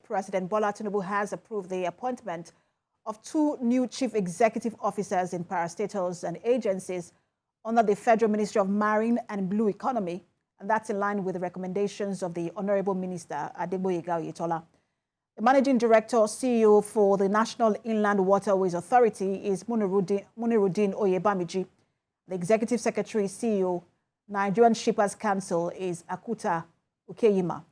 President Bola Tinubu has approved the appointment of 2 new chief executive officers in parastatals and agencies under the Federal Ministry of Marine and Blue Economy, and that's in line with the recommendations of the Honorable Minister Adegboyega Oyetola. The Managing Director, CEO for the National Inland Waterways Authority is Muniruddin Oyebamiji. The Executive Secretary, CEO, Nigerian Shippers Council is Akuta Ukeyima.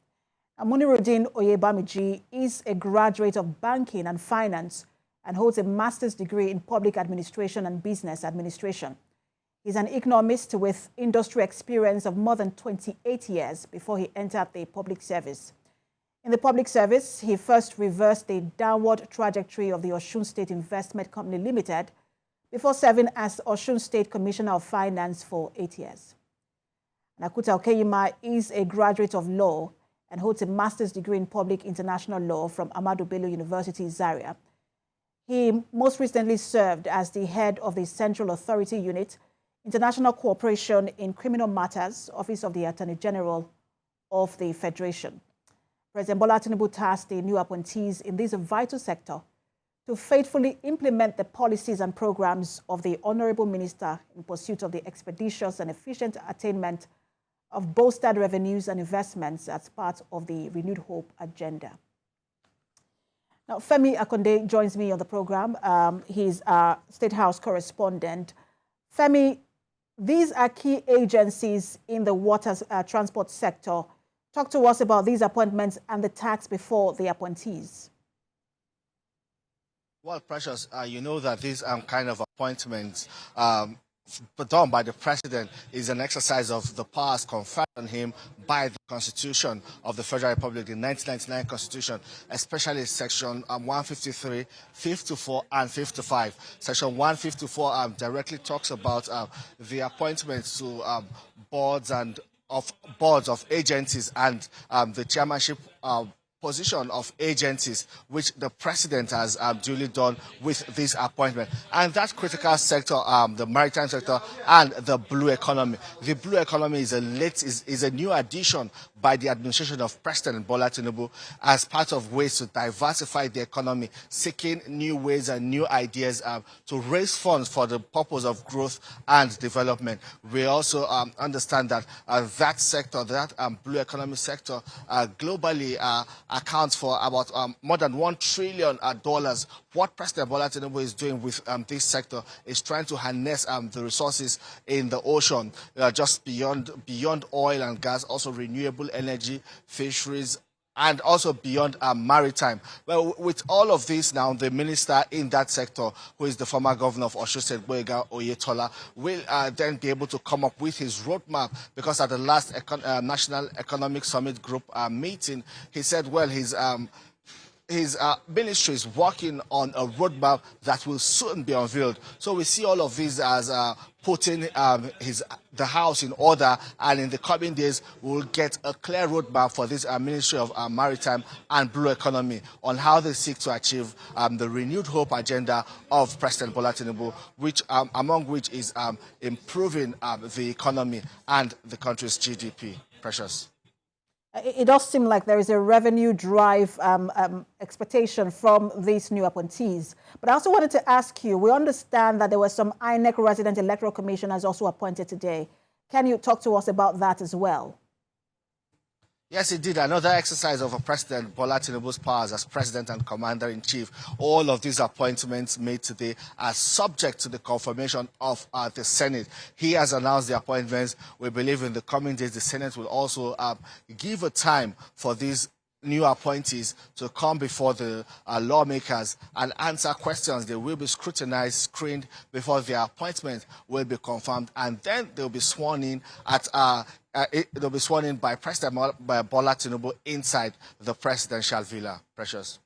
Muniruddin Oyebamiji is a graduate of banking and finance and holds a master's degree in public administration and business administration. He's an economist with industry experience of more than 28 years before he entered the public service. In the public service, he first reversed the downward trajectory of the Osun State Investment Company Limited before serving as Osun State Commissioner of Finance for 8 years. Akuta Ukeyima is a graduate of law and holds a master's degree in public international law from Ahmadu Bello University, Zaria. He most recently served as the head of the Central Authority Unit, International Cooperation in Criminal Matters, Office of the Attorney General of the Federation. President Bola Tinubu tasked the new appointees in this vital sector to faithfully implement the policies and programs of the Honorable Minister in pursuit of the expeditious and efficient attainment of bolstered revenues and investments as part of the Renewed Hope agenda. Now, Femi Akonde joins me on the program. He's our State House correspondent. Femi, these are key agencies in the water transport sector. Talk to us about these appointments and the task before the appointees. Well, Precious, you know that these kind of appointments done by the president is an exercise of the powers conferred on him by the Constitution of the Federal Republic, the 1999 Constitution, especially Section 153, 54, and 55. Section 154 directly talks about the appointments to boards of agencies and the chairmanship position of agencies, which the president has duly done with this appointment. And that critical sector, the maritime sector and the blue economy. The blue economy is a new addition by the administration of President Bola Tinubu as part of ways to diversify the economy, seeking new ways and new ideas to raise funds for the purpose of growth and development. We also understand that that sector, that blue economy sector, globally accounts for about more than $1 trillion. What President Bola Tinubu is doing with this sector is trying to harness the resources in the ocean, just beyond oil and gas, also renewable energy, fisheries, and also beyond maritime. Well, with all of this now, the minister in that sector, who is the former governor of Osun State, Adegboyega Oyetola, will then be able to come up with his roadmap, because at the last National Economic Summit Group meeting, he said, well, his ministry is working on a roadmap that will soon be unveiled. So we see all of these as putting the house in order, and in the coming days we will get a clear roadmap for this Ministry of Maritime and Blue Economy on how they seek to achieve the renewed hope agenda of President Bola Tinubu, which among which is improving the economy and the country's GDP. Precious. It does seem like there is a revenue drive expectation from these new appointees. But I also wanted to ask you, we understand that there were some INEC resident electoral commissioners also appointed today. Can you talk to us about that as well? Yes, indeed. Another exercise of President Bola Tinubu's powers as President and Commander-in-Chief. All of these appointments made today are subject to the confirmation of the Senate. He has announced the appointments. We believe in the coming days the Senate will also give a time for these new appointees to come before the lawmakers and answer questions. They will be scrutinized, screened before their appointment will be confirmed, and then they'll be sworn in at they'll be sworn in by President Bola Tinubu inside the presidential villa. Precious.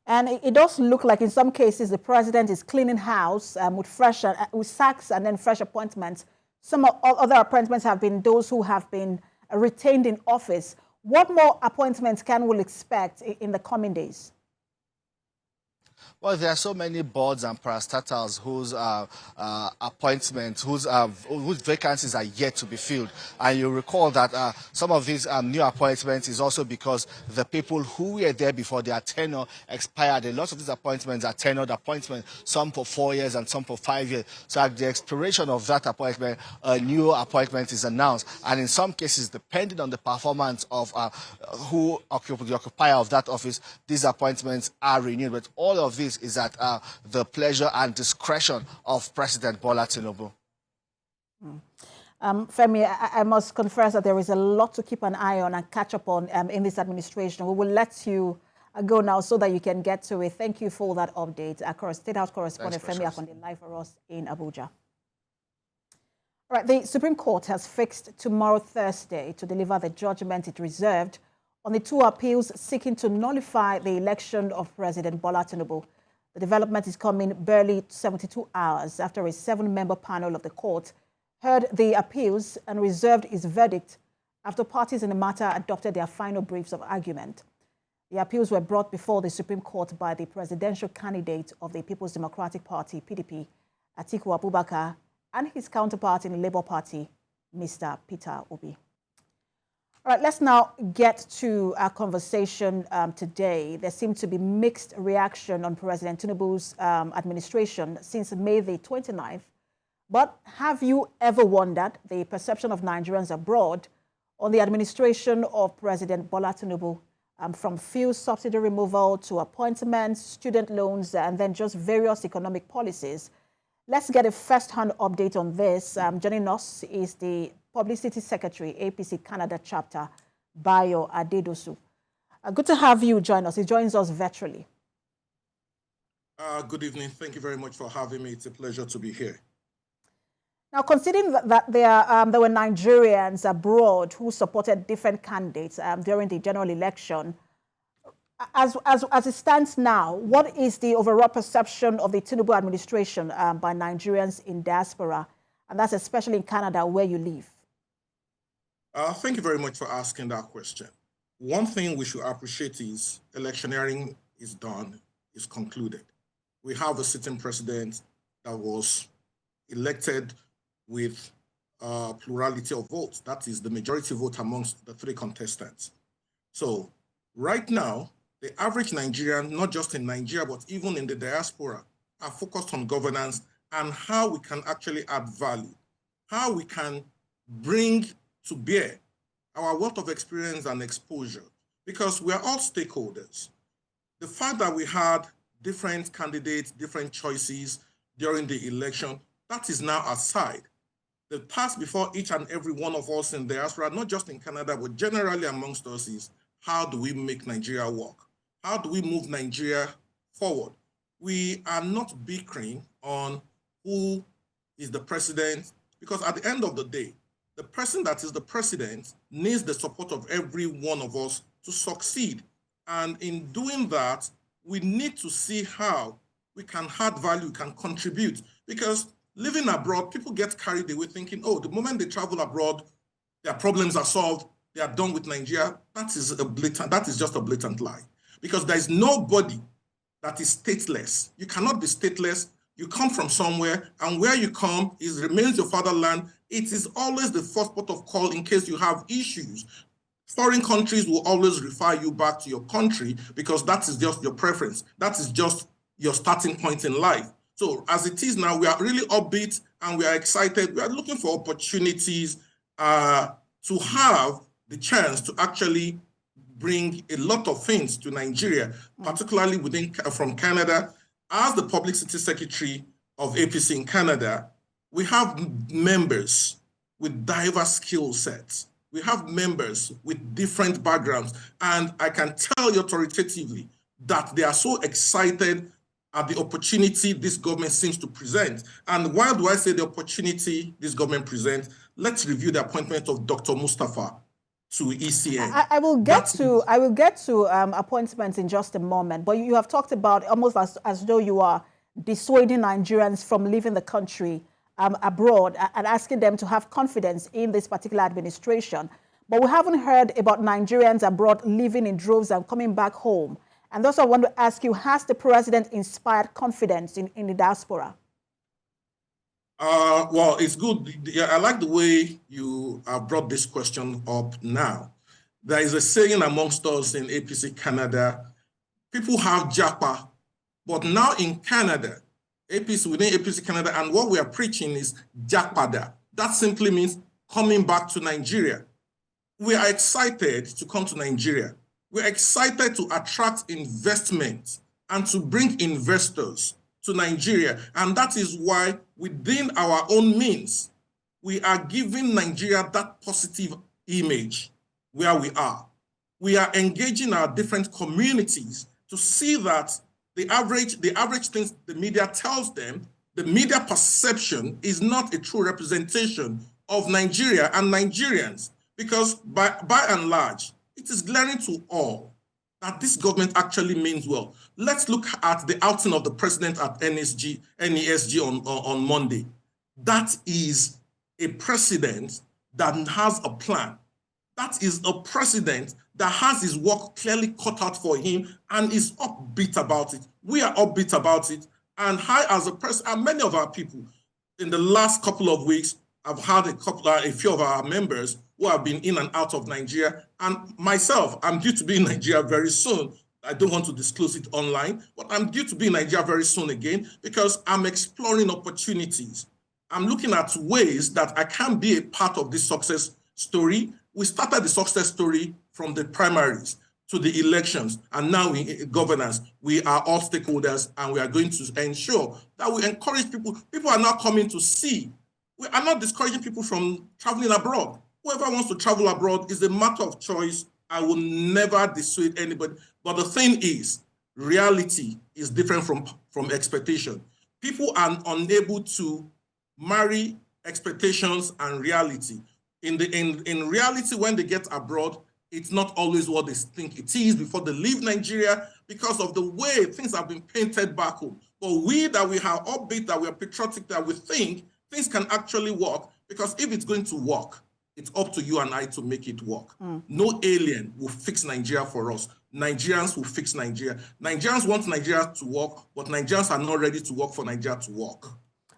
And it does look like in some cases the president is cleaning house with sacks and then fresh appointments. Some other appointments have been those who have been retained in office. What more appointments can we expect in the coming days? Well, there are so many boards and parastatals whose appointments, whose vacancies are yet to be filled. And you recall that some of these new appointments is also because the people who were there before their tenure expired. A lot of these appointments are tenured appointments, some for 4 years and some for 5 years. So at the expiration of that appointment, a new appointment is announced. And in some cases, depending on the performance of the occupier of that office, these appointments are renewed. But all of this is at the pleasure and discretion of President Bola Tinubu. Femi, I must confess that there is a lot to keep an eye on and catch up on in this administration. We will let you go now so that you can get to it. Thank you for that update. Our State House correspondent Femi Akonde live for us in Abuja. All right, the Supreme Court has fixed tomorrow, Thursday, to deliver the judgment it reserved on the two appeals seeking to nullify the election of President Bola Tinubu. The development is coming barely 72 hours after a 7-member panel of the court heard the appeals and reserved its verdict after parties in the matter adopted their final briefs of argument. The appeals were brought before the Supreme Court by the presidential candidate of the People's Democratic Party, PDP, Atiku Abubakar, and his counterpart in the Labour Party, Mr. Peter Obi. All right, let's now get to our conversation today. There seems to be mixed reaction on President Tinubu's administration since May the 29th. But have you ever wondered the perception of Nigerians abroad on the administration of President Bola Tinubu, from fuel subsidy removal to appointments, student loans, and then just various economic policies? Let's get a first-hand update on this. Joining us is the Publicity Secretary, APC Canada Chapter, Bayo Adedosu. Good to have you join us. He joins us virtually. Good evening. Thank you very much for having me. It's a pleasure to be here. Now, considering that there were Nigerians abroad who supported different candidates during the general election, as it stands now, what is the overall perception of the Tinubu administration by Nigerians in diaspora, and that's especially in Canada, where you live? Thank you very much for asking that question. One thing we should appreciate is electioneering is done, is concluded. We have a sitting president that was elected with plurality of votes. That is the majority vote amongst the 3 contestants. So right now, the average Nigerian, not just in Nigeria, but even in the diaspora, are focused on governance and how we can actually add value, how we can bring to bear our wealth of experience and exposure, because we are all stakeholders. The fact that we had different candidates, different choices during the election, that is now aside. The task before each and every one of us in the diaspora, not just in Canada, but generally amongst us, is how do we make Nigeria work? How do we move Nigeria forward? We are not bickering on who is the president, because at the end of the day, the person that is the president needs the support of every one of us to succeed. And in doing that, we need to see how we can add value, can contribute. Because living abroad, people get carried away thinking, oh, the moment they travel abroad, their problems are solved, they are done with Nigeria. That is just a blatant lie. Because there is nobody that is stateless. You cannot be stateless. You come from somewhere, and where you come remains your fatherland. It is always the first port of call in case you have issues. Foreign countries will always refer you back to your country because that is just your preference. That is just your starting point in life. So as it is now, we are really upbeat and we are excited. We are looking for opportunities to have the chance to actually bring a lot of things to Nigeria, particularly from Canada. As the Publicity Secretary of APC in Canada, we have members with diverse skill sets. We have members with different backgrounds. And I can tell you authoritatively that they are so excited at the opportunity this government seems to present. And why do I say the opportunity this government presents? Let's review the appointment of Dr. Mustafa to ECN. I will get to appointments in just a moment, but you have talked about almost as though you are dissuading Nigerians from leaving the country abroad and asking them to have confidence in this particular administration. But we haven't heard about Nigerians abroad living in droves and coming back home And also I want to ask you, has the president inspired confidence in the diaspora? Well, it's good. Yeah, I like the way you brought this question up now. There is a saying amongst us in APC Canada, people have Japa, but now in Canada, within APC Canada, and what we are preaching is Japada. That simply means coming back to Nigeria. We are excited to come to Nigeria. We're excited to attract investment and to bring investors to Nigeria. And that is why within our own means, we are giving Nigeria that positive image where we are. We are engaging our different communities to see that the average things the media tells them, the media perception is not a true representation of Nigeria and Nigerians, because by and large, it is glaring to all that this government actually means well. Let's look at the outing of the president at NESG on Monday. That is a president that has a plan. That is a president that has his work clearly cut out for him and is upbeat about it. We are upbeat about it. And I, as a person, and many of our people, in the last couple of weeks, I've had a few of our members who have been in and out of Nigeria. And myself, I'm due to be in Nigeria very soon. I don't want to disclose it online, but I'm due to be in Nigeria very soon again because I'm exploring opportunities. I'm looking at ways that I can be a part of this success story. We started the success story from the primaries to the elections, and now in governance, we are all stakeholders, and we are going to ensure that we encourage people. People are now coming to see. We are not discouraging people from traveling abroad. Whoever wants to travel abroad is a matter of choice. I will never dissuade anybody. But the thing is, reality is different from expectation. People are unable to marry expectations and reality. In reality, when they get abroad, it's not always what they think it is before they leave Nigeria because of the way things have been painted back home. But we are upbeat, that we are patriotic, that we think things can actually work, because if it's going to work, it's up to you and I to make it work. No alien will fix Nigeria for us. Nigerians will fix Nigeria. Nigerians want Nigeria to work, but Nigerians are not ready to work for Nigeria to work.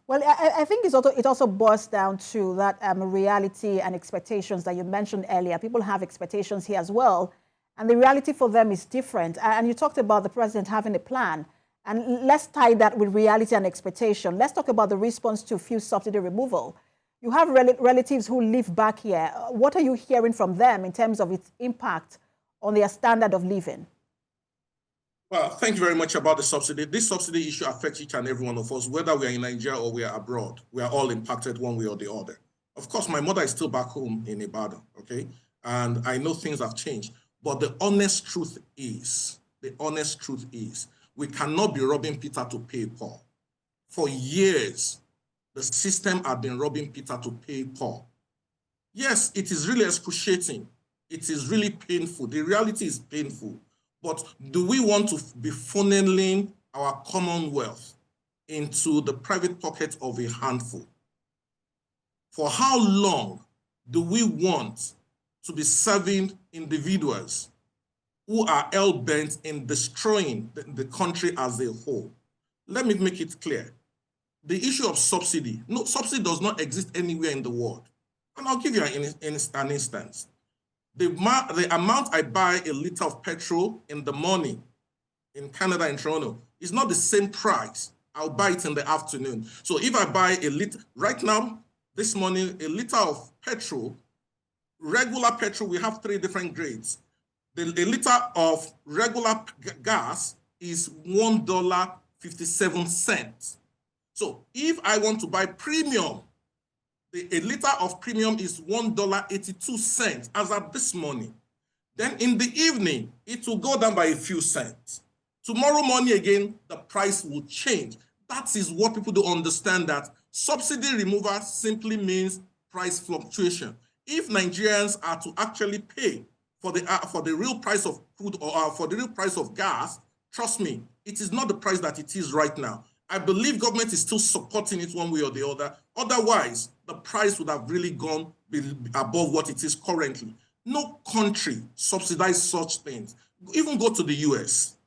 Well, I think it also boils down to that reality and expectations that you mentioned earlier. People have expectations here as well, and the reality for them is different. And you talked about the president having a plan. And let's tie that with reality and expectation. Let's talk about the response to fuel subsidy removal. You have relatives who live back here. What are you hearing from them in terms of its impact on their standard of living? Well, thank you very much about the subsidy. This subsidy issue affects each and every one of us, whether we are in Nigeria or we are abroad. We are all impacted one way or the other. Of course, my mother is still back home in Ibadan, okay? And I know things have changed. But the honest truth is, we cannot be robbing Peter to pay Paul. For years, the system had been robbing Peter to pay Paul. Yes, it is really excruciating. It is really painful. The reality is painful. But do we want to be funneling our commonwealth into the private pocket of a handful? For how long do we want to be serving individuals who are hell-bent in destroying the country as a whole? Let me make it clear. The issue of subsidy, no, subsidy does not exist anywhere in the world. And I'll give you an instance. The amount I buy a liter of petrol in the morning in Canada, in Toronto, is not the same price I'll buy it in the afternoon. So if I buy a liter, right now, this morning, a liter of petrol, regular petrol, we have 3 different grades. A liter of regular gas is $1.57. So if I want to buy premium, a liter of premium is $1.82 as of this morning. Then in the evening, it will go down by a few cents. Tomorrow morning again, the price will change. That is what people don't understand, that subsidy removal simply means price fluctuation. If Nigerians are to actually pay for the real price of crude or for the real price of gas, trust me, it is not the price that it is right now. I believe government is still supporting it one way or the other. Otherwise, the price would have really gone above what it is currently. No country subsidizes such things. Even go to the US.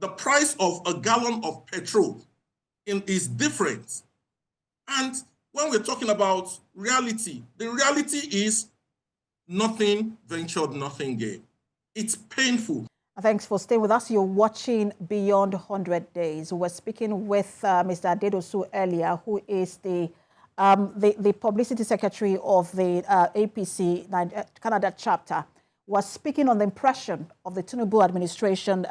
The price of a gallon of petrol is different. And when we're talking about reality, the reality is nothing ventured, nothing gained. It's painful. Thanks for staying with us. You're watching Beyond 100 Days. We're speaking with Mr. Adedosu earlier, who is the publicity secretary of the APC Canada chapter. Was speaking on the impression of the Tinubu administration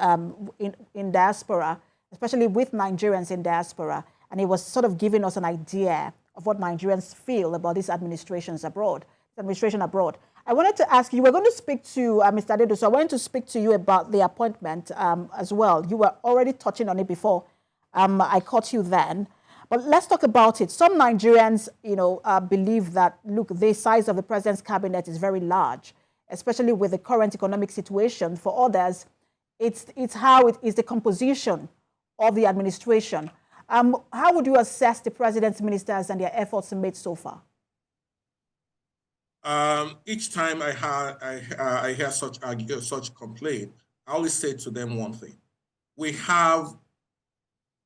in diaspora, especially with Nigerians in diaspora. And he was sort of giving us an idea of what Nigerians feel about this administration abroad. I wanted to ask you, we're going to speak to Mr. Adedosu, so I wanted to speak to you about the appointment as well. You were already touching on it before. I caught you then. But let's talk about it. Some Nigerians, believe that, look, the size of the president's cabinet is very large, especially with the current economic situation. For others, it's how it is the composition of the administration. How would you assess the president's ministers and their efforts made so far? Each time I hear such complaint, I always say to them one thing: we have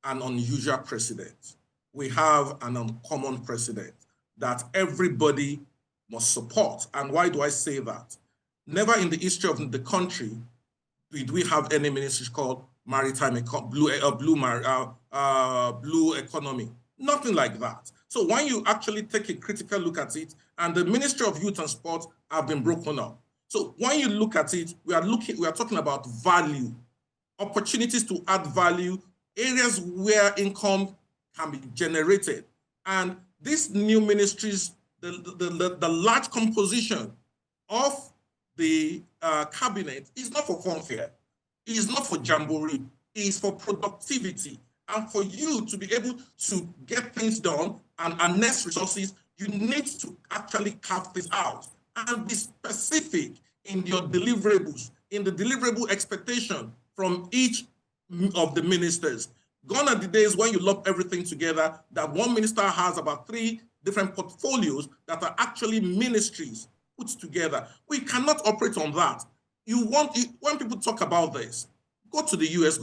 an unusual president. We have an uncommon president that everybody must support. And why do I say that? Never in the history of the country did we have any ministry called maritime blue economy. Nothing like that. So when you actually take a critical look at it, and the Ministry of Youth and Sport have been broken up. So when you look at it, we are talking about value, opportunities to add value, areas where income can be generated. And these new ministries, the large composition of the cabinet is not for fanfare. It is not for jamboree. It is for productivity. And for you to be able to get things done and harness resources, you need to actually carve this out and be specific in your deliverables, in the deliverable expectation from each of the ministers. Gone are the days when you lump everything together, that one minister has about 3 different portfolios that are actually ministries put together. We cannot operate on that. When people talk about this, go to the US,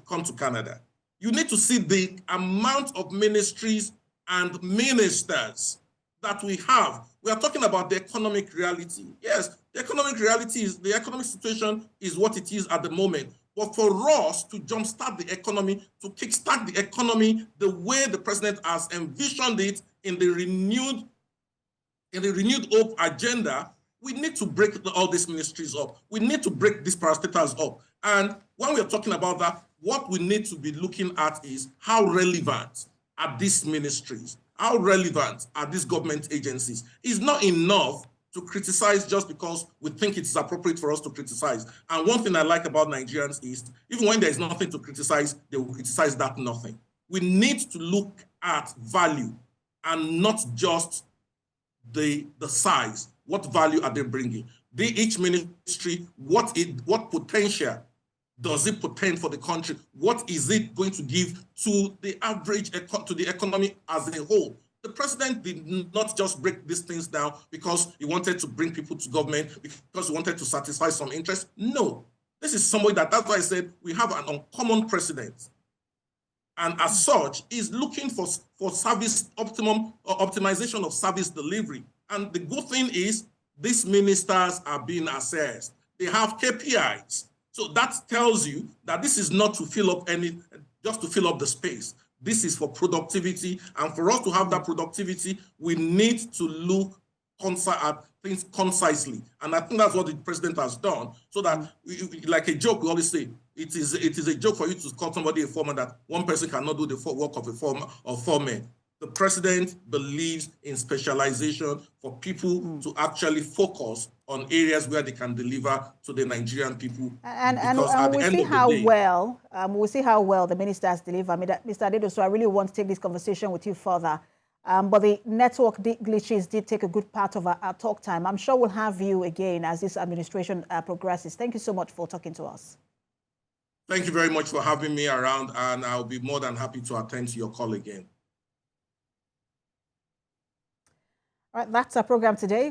come to Canada. You need to see the amount of ministries and ministers that we have. We are talking about the economic reality. Yes, the economic reality is, the economic situation is what it is at the moment. But for us to jumpstart the economy, to kickstart the economy the way the president has envisioned it in the renewed hope agenda, we need to break all these ministries up. We need to break these parastatals up. And when we are talking about that, what we need to be looking at is how relevant are these ministries? How relevant are these government agencies? It's not enough to criticize just because we think it's appropriate for us to criticize. And one thing I like about Nigerians is, even when there's nothing to criticize, they will criticize that nothing. We need to look at value and not just the size. What value are they bringing? Each ministry, what potential does it portend for the country? What is it going to give to the average, to the economy as a whole? The president did not just break these things down because he wanted to bring people to government, because he wanted to satisfy some interest. No, this is somebody that's why I said we have an uncommon president. And as such, is looking for service optimization of service delivery. And the good thing is these ministers are being assessed. They have KPIs. So that tells you that this is not to fill up just to fill up the space. This is for productivity. And for us to have that productivity, we need to look at things concisely. And I think that's what the president has done. So that, like a joke, we always say, it is a joke for you to call somebody a foreman that one person cannot do the work of a foreman. The president believes in specialization for people to actually focus on areas where they can deliver to the Nigerian people. And we see how well the ministers deliver. I mean, Mr. Adedosu, so I really want to take this conversation with you further. But the network glitches did take a good part of our talk time. I'm sure we'll have you again as this administration progresses. Thank you so much for talking to us. Thank you very much for having me around, and I'll be more than happy to attend to your call again. All right, that's our program today.